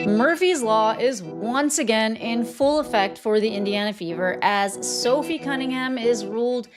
Murphy's Law is once again in full effect for the Indiana Fever as Sophie Cunningham is ruled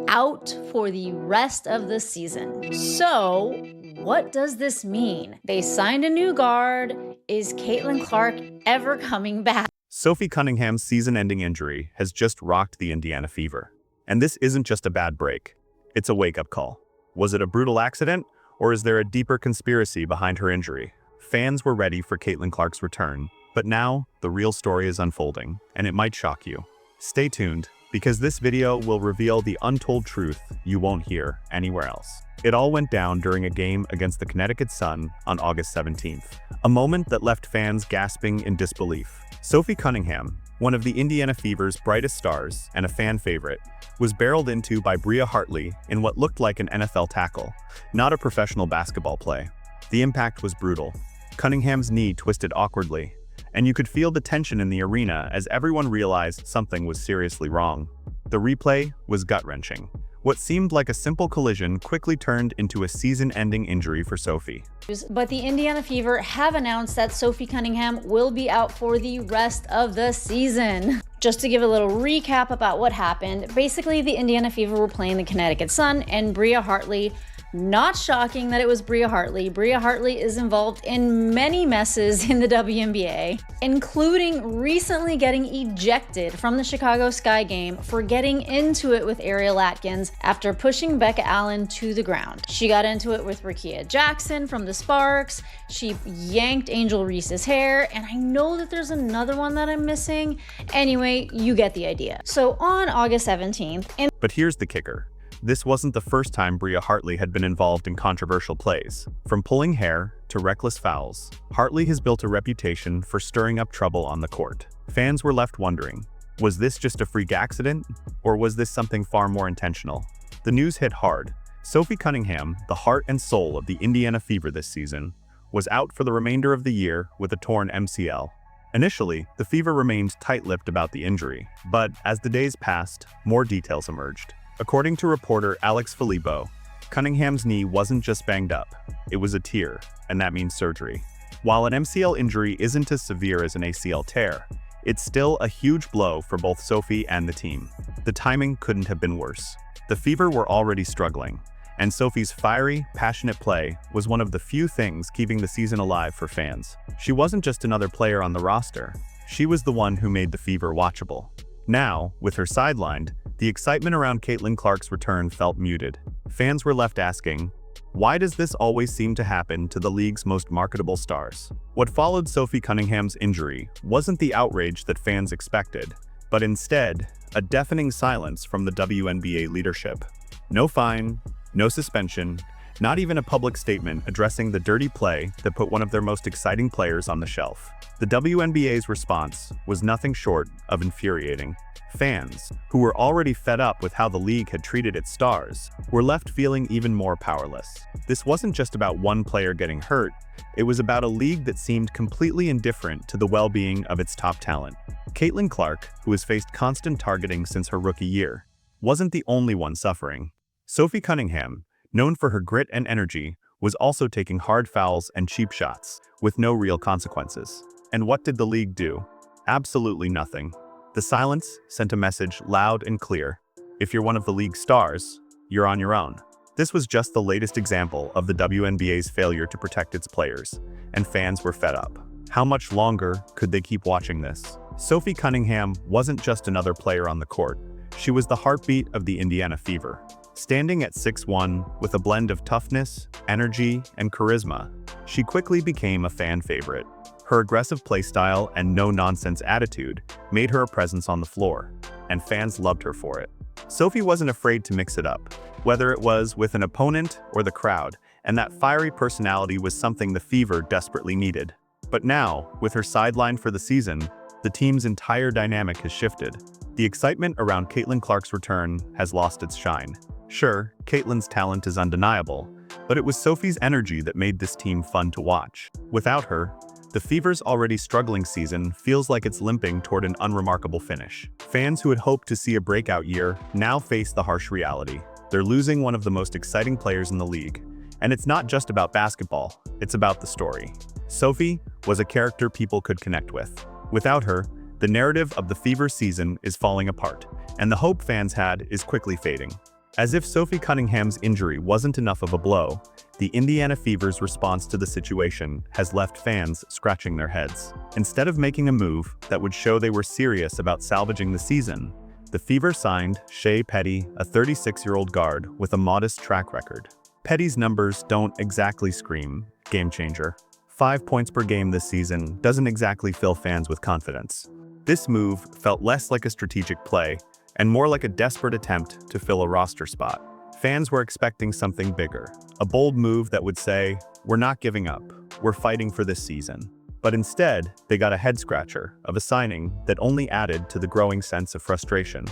out for the rest of the season. So, what does this mean? They signed a new guard. Is Caitlyn Clark ever coming back? Sophie Cunningham's season-ending injury has just rocked the Indiana Fever. And this isn't just a bad break. It's a wake-up call. Was it a brutal accident, or is there a deeper conspiracy behind her injury? Fans were ready for Caitlyn Clark's return, but now the real story is unfolding, and it might shock you. Stay tuned, because this video will reveal the untold truth you won't hear anywhere else. It all went down during a game against the Connecticut Sun on August 17th, a moment that left fans gasping in disbelief. Sophie Cunningham, one of the Indiana Fever's brightest stars and a fan favorite, was barreled into by Bria Hartley in what looked like an NFL tackle, not a professional basketball play. The impact was brutal. Cunningham's knee twisted awkwardly, and you could feel the tension in the arena as everyone realized something was seriously wrong. The replay was gut-wrenching. What seemed like a simple collision quickly turned into a season-ending injury for Sophie. But the Indiana Fever have announced that Sophie Cunningham will be out for the rest of the season. Just to give a little recap about what happened, basically the Indiana Fever were playing the Connecticut Sun and Bria Hartley. Not shocking that it was Bria Hartley. Bria Hartley is involved in many messes in the WNBA, including recently getting ejected from the Chicago Sky game for getting into it with Ariel Atkins after pushing Becca Allen to the ground. She got into it with Rickea Jackson from the Sparks. She yanked Angel Reese's hair, and I know that there's another one that I'm missing. Anyway, you get the idea. So on August 17th, But here's the kicker. This wasn't the first time Bria Hartley had been involved in controversial plays. From pulling hair to reckless fouls, Hartley has built a reputation for stirring up trouble on the court. Fans were left wondering, was this just a freak accident, or was this something far more intentional? The news hit hard. Sophie Cunningham, the heart and soul of the Indiana Fever this season, was out for the remainder of the year with a torn MCL. Initially, the Fever remained tight-lipped about the injury, but as the days passed, more details emerged. According to reporter Alex Filippo, Cunningham's knee wasn't just banged up, it was a tear, and that means surgery. While an MCL injury isn't as severe as an ACL tear, it's still a huge blow for both Sophie and the team. The timing couldn't have been worse. The Fever were already struggling, and Sophie's fiery, passionate play was one of the few things keeping the season alive for fans. She wasn't just another player on the roster, she was the one who made the Fever watchable. Now, with her sidelined, the excitement around Caitlyn Clark's return felt muted. Fans were left asking, why does this always seem to happen to the league's most marketable stars? What followed Sophie Cunningham's injury wasn't the outrage that fans expected, but instead, a deafening silence from the WNBA leadership. No fine, no suspension, not even a public statement addressing the dirty play that put one of their most exciting players on the shelf. The WNBA's response was nothing short of infuriating. Fans, who were already fed up with how the league had treated its stars, were left feeling even more powerless. This wasn't just about one player getting hurt, it was about a league that seemed completely indifferent to the well-being of its top talent. Caitlyn Clark, who has faced constant targeting since her rookie year, wasn't the only one suffering. Sophie Cunningham, known for her grit and energy, was also taking hard fouls and cheap shots, with no real consequences. And what did the league do? Absolutely nothing. The silence sent a message loud and clear. If you're one of the league's stars, you're on your own. This was just the latest example of the WNBA's failure to protect its players, and fans were fed up. How much longer could they keep watching this? Sophie Cunningham wasn't just another player on the court. She was the heartbeat of the Indiana Fever. Standing at 6'1", with a blend of toughness, energy, and charisma, she quickly became a fan favorite. Her aggressive playstyle and no-nonsense attitude made her a presence on the floor, and fans loved her for it. Sophie wasn't afraid to mix it up, whether it was with an opponent or the crowd, and that fiery personality was something the Fever desperately needed. But now, with her sidelined for the season, the team's entire dynamic has shifted. The excitement around Caitlyn Clark's return has lost its shine. Sure, Caitlyn's talent is undeniable, but it was Sophie's energy that made this team fun to watch. Without her, the Fever's already struggling season feels like it's limping toward an unremarkable finish. Fans who had hoped to see a breakout year now face the harsh reality. They're losing one of the most exciting players in the league. And it's not just about basketball, it's about the story. Sophie, was a character people could connect with. Without her, the narrative of the Fever season is falling apart, and the hope fans had is quickly fading. As if Sophie Cunningham's injury wasn't enough of a blow, the Indiana Fever's response to the situation has left fans scratching their heads. Instead of making a move that would show they were serious about salvaging the season, the Fever signed Shea Petty, a 36-year-old guard with a modest track record. Petty's numbers don't exactly scream game changer. 5 points per game this season doesn't exactly fill fans with confidence. This move felt less like a strategic play and more like a desperate attempt to fill a roster spot. Fans were expecting something bigger, a bold move that would say, "We're not giving up, we're fighting for this season." But instead, they got a head-scratcher of a signing that only added to the growing sense of frustration.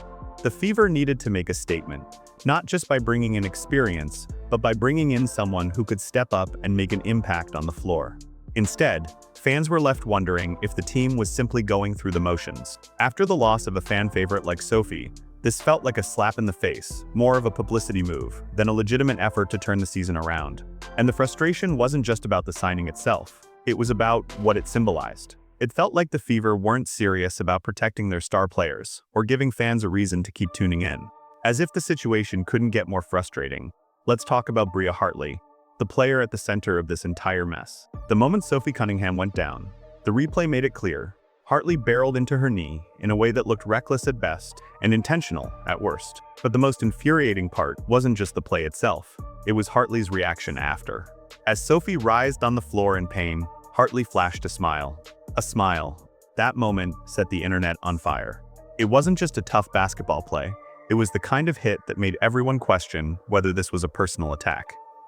The Fever needed to make a statement, not just by bringing in experience, but by bringing in someone who could step up and make an impact on the floor. Instead, fans were left wondering if the team was simply going through the motions. After the loss of a fan favorite like Sophie, this felt like a slap in the face, more of a publicity move than a legitimate effort to turn the season around. And the frustration wasn't just about the signing itself. It was about what it symbolized. It felt like the Fever weren't serious about protecting their star players or giving fans a reason to keep tuning in. As if the situation couldn't get more frustrating, let's talk about Bria Hartley, the player at the center of this entire mess. The moment Sophie Cunningham went down, the replay made it clear. Hartley barreled into her knee in a way that looked reckless at best and intentional at worst. But the most infuriating part wasn't just the play itself, it was Hartley's reaction after. As Sophie writhed on the floor in pain, Hartley flashed a smile. A smile. That moment set the internet on fire. It wasn't just a tough basketball play, it was the kind of hit that made everyone question whether this was a personal attack.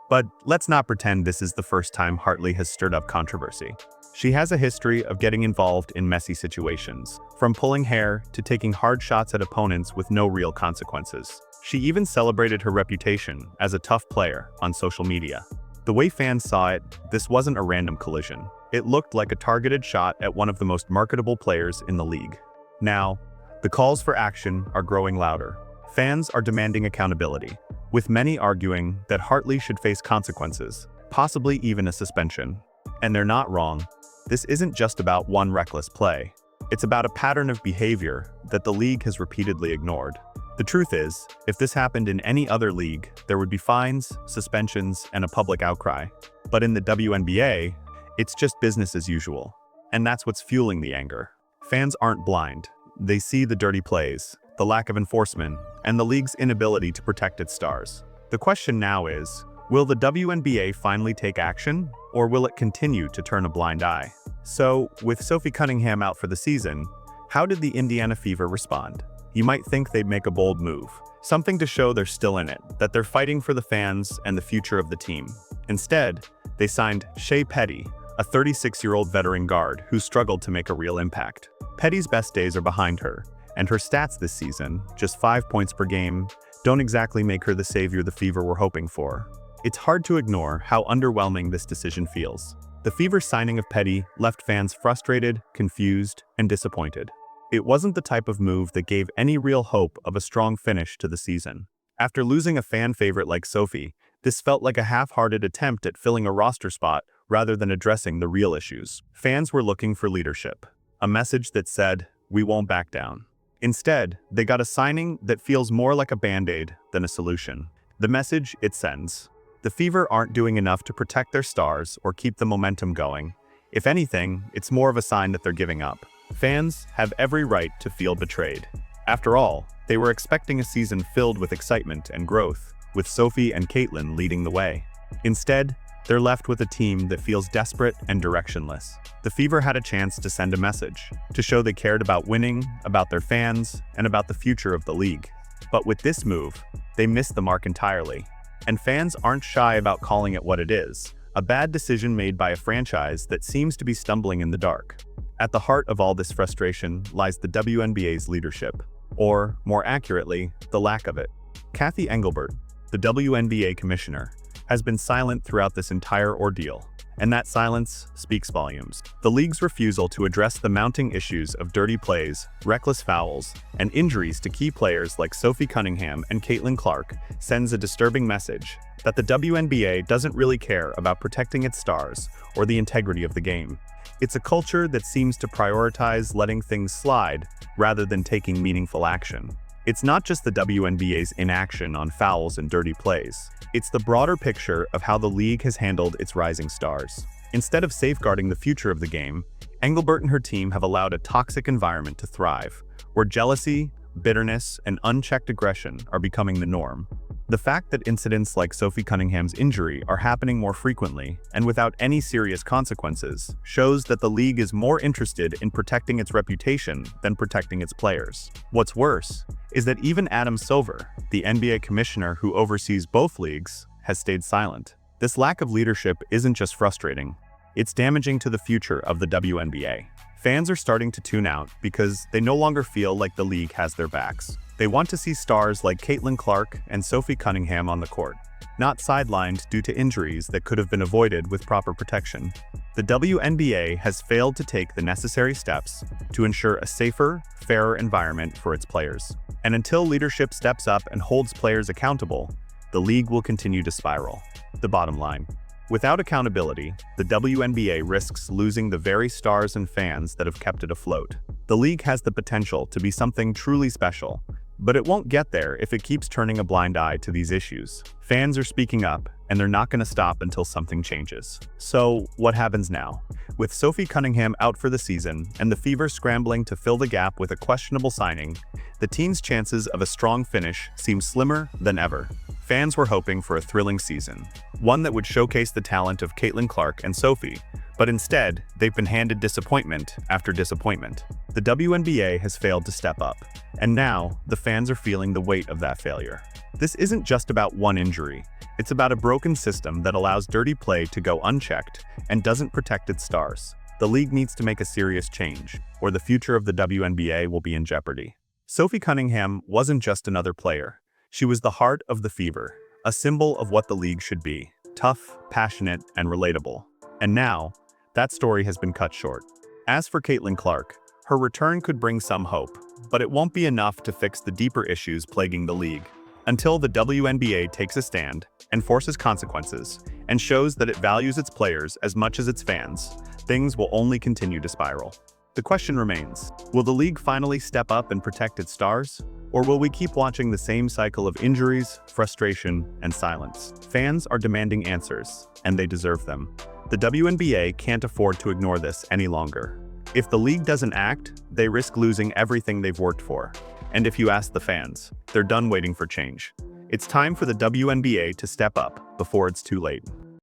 But let's not pretend this is the first time Hartley has stirred up controversy. She has a history of getting involved in messy situations, from pulling hair to taking hard shots at opponents with no real consequences. She even celebrated her reputation as a tough player on social media. The way fans saw it, this wasn't a random collision. It looked like a targeted shot at one of the most marketable players in the league. Now, the calls for action are growing louder. Fans are demanding accountability, with many arguing that Hartley should face consequences, possibly even a suspension. And they're not wrong. This isn't just about one reckless play. It's about a pattern of behavior that the league has repeatedly ignored. The truth is, if this happened in any other league, there would be fines, suspensions, and a public outcry. But in the WNBA, it's just business as usual. And that's what's fueling the anger. Fans aren't blind. They see the dirty plays, the lack of enforcement, and the league's inability to protect its stars. The question now is, will the WNBA finally take action, or will it continue to turn a blind eye? So, with Sophie Cunningham out for the season, how did the Indiana Fever respond? You might think they'd make a bold move, something to show they're still in it, that they're fighting for the fans and the future of the team. Instead, they signed Shea Petty, a 36-year-old veteran guard who struggled to make a real impact. Petty's best days are behind her, and her stats this season, just 5 points per game, don't exactly make her the savior the Fever were hoping for. It's hard to ignore how underwhelming this decision feels. The Fever's signing of Petty left fans frustrated, confused, and disappointed. It wasn't the type of move that gave any real hope of a strong finish to the season. After losing a fan favorite like Sophie, this felt like a half-hearted attempt at filling a roster spot rather than addressing the real issues. Fans were looking for leadership, a message that said, "We won't back down." Instead, they got a signing that feels more like a band-aid than a solution. The message it sends: the Fever aren't doing enough to protect their stars or keep the momentum going. If anything, it's more of a sign that they're giving up. Fans have every right to feel betrayed. After all, they were expecting a season filled with excitement and growth, with Sophie and Caitlyn leading the way. Instead, they're left with a team that feels desperate and directionless. The Fever had a chance to send a message, to show they cared about winning, about their fans, and about the future of the league. But with this move, they missed the mark entirely. And fans aren't shy about calling it what it is: a bad decision made by a franchise that seems to be stumbling in the dark. At the heart of all this frustration lies the WNBA's leadership, or, more accurately, the lack of it. Cathy Engelbert, the WNBA commissioner, has been silent throughout this entire ordeal, and that silence speaks volumes. The league's refusal to address the mounting issues of dirty plays, reckless fouls, and injuries to key players like Sophie Cunningham and Caitlyn Clark sends a disturbing message that the WNBA doesn't really care about protecting its stars or the integrity of the game. It's a culture that seems to prioritize letting things slide rather than taking meaningful action. It's not just the WNBA's inaction on fouls and dirty plays. It's the broader picture of how the league has handled its rising stars. Instead of safeguarding the future of the game, Engelbert and her team have allowed a toxic environment to thrive, where jealousy, bitterness, and unchecked aggression are becoming the norm. The fact that incidents like Sophie Cunningham's injury are happening more frequently and without any serious consequences shows that the league is more interested in protecting its reputation than protecting its players. What's worse is that even Adam Silver, the NBA commissioner who oversees both leagues, has stayed silent. This lack of leadership isn't just frustrating, it's damaging to the future of the WNBA. Fans are starting to tune out because they no longer feel like the league has their backs. They want to see stars like Caitlyn Clark and Sophie Cunningham on the court, not sidelined due to injuries that could have been avoided with proper protection. The WNBA has failed to take the necessary steps to ensure a safer, fairer environment for its players. And until leadership steps up and holds players accountable, the league will continue to spiral. The bottom line: without accountability, the WNBA risks losing the very stars and fans that have kept it afloat. The league has the potential to be something truly special, but it won't get there if it keeps turning a blind eye to these issues. Fans are speaking up, and they're not going to stop until something changes. So, what happens now? With Sophie Cunningham out for the season and the Fever scrambling to fill the gap with a questionable signing, the team's chances of a strong finish seem slimmer than ever. Fans were hoping for a thrilling season, one that would showcase the talent of Caitlyn Clark and Sophie, but instead, they've been handed disappointment after disappointment. The WNBA has failed to step up, and now the fans are feeling the weight of that failure. This isn't just about one injury, it's about a broken system that allows dirty play to go unchecked and doesn't protect its stars. The league needs to make a serious change, or the future of the WNBA will be in jeopardy. Sophie Cunningham wasn't just another player. She was the heart of the Fever, a symbol of what the league should be: tough, passionate, and relatable. And now, that story has been cut short. As for Caitlyn Clark, her return could bring some hope, but it won't be enough to fix the deeper issues plaguing the league. Until the WNBA takes a stand, enforces consequences, and shows that it values its players as much as its fans, things will only continue to spiral. The question remains, will the league finally step up and protect its stars? Or will we keep watching the same cycle of injuries, frustration, and silence? Fans are demanding answers, and they deserve them. The WNBA can't afford to ignore this any longer. If the league doesn't act, they risk losing everything they've worked for. And if you ask the fans, they're done waiting for change. It's time for the WNBA to step up before it's too late.